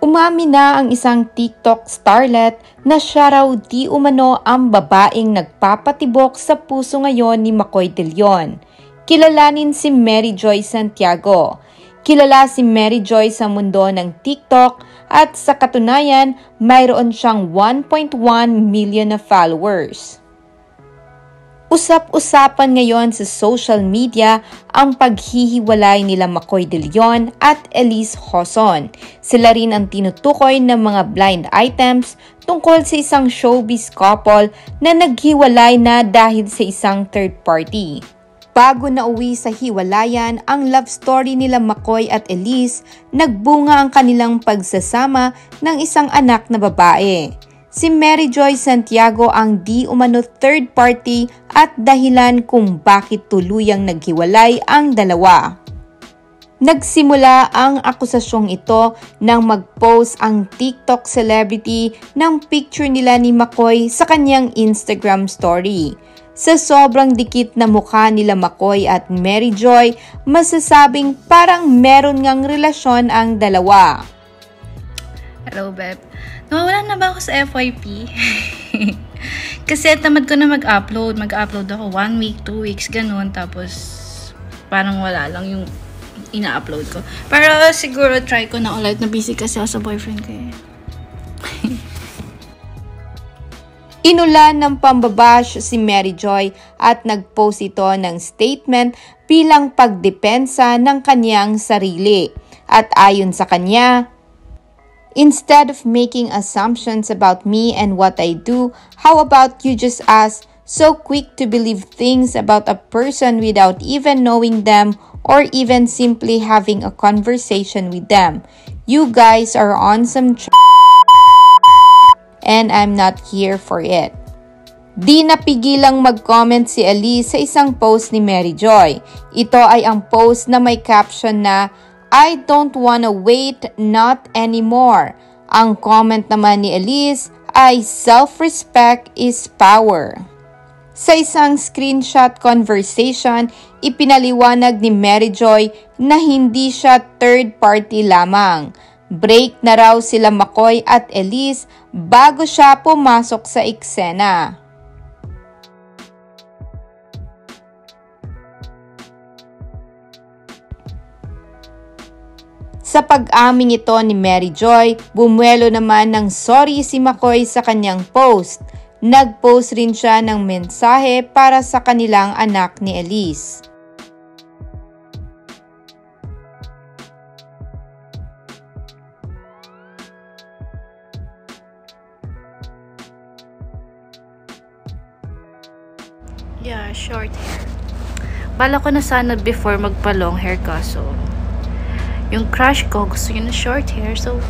Umami na ang isang TikTok starlet na siya raw di umano ang babaeng nagpapatibok sa puso ngayon ni Makoy De Leon. Kilalanin si Mary Joy Santiago. Kilala si Mary Joy sa mundo ng TikTok at sa katunayan mayroon siyang 1.1 million na followers. Usap-usapan ngayon sa social media ang paghihiwalay nila Makoy De Leon at Elise Hoson. Sila rin ang tinutukoy ng mga blind items tungkol sa isang showbiz couple na naghiwalay na dahil sa isang third party. Bago na uwi sa hiwalayan ang love story nila Makoy at Elise, nagbunga ang kanilang pagsasama ng isang anak na babae. Si Mary Joy Santiago ang di umano third party at dahilan kung bakit tuluyang naghiwalay ang dalawa. Nagsimula ang akusasyong ito nang mag-post ang TikTok celebrity ng picture nila ni Makoy sa kanyang Instagram story. Sa sobrang dikit na mukha nila Makoy at Mary Joy, masasabing parang meron ngang relasyon ang dalawa. Hello, Beb. Nawawala na ba ako sa FYP? Kasi tamad ko na mag-upload. Mag-upload ako 1 week, 2 weeks, ganun. Tapos, parang wala lang yung ina-upload ko. Pero siguro try ko na ulit na busy kasi ako sa boyfriend ko eh. Inulan ng pambabash si Mary Joy at nag-post ito ng statement bilang pagdepensa ng kanyang sarili. At ayon sa kanya, "Instead of making assumptions about me and what I do, how about you just ask, so quick to believe things about a person without even knowing them or even simply having a conversation with them. You guys are on some and I'm not here for it." Di napigilang mag-comment si Elise sa isang post ni Mary Joy. Ito ay ang post na may caption na, "I don't wanna wait, not anymore." Ang comment naman ni Elise ay, "Self-respect is power." Sa isang screenshot conversation, ipinaliwanag ni Mary Joy na hindi siya third party lamang. Break na raw sila Makoy at Elise bago siya pumasok sa eksena. Sa pag-aming ito ni Mary Joy, bumuelo naman ng sorry si Makoy sa kanyang post. Nag-post rin siya ng mensahe para sa kanilang anak ni Elise. Yeah, short hair. Bala ko na sana before magpa-long hair kaso yung crush ko gusto niya na short hair, so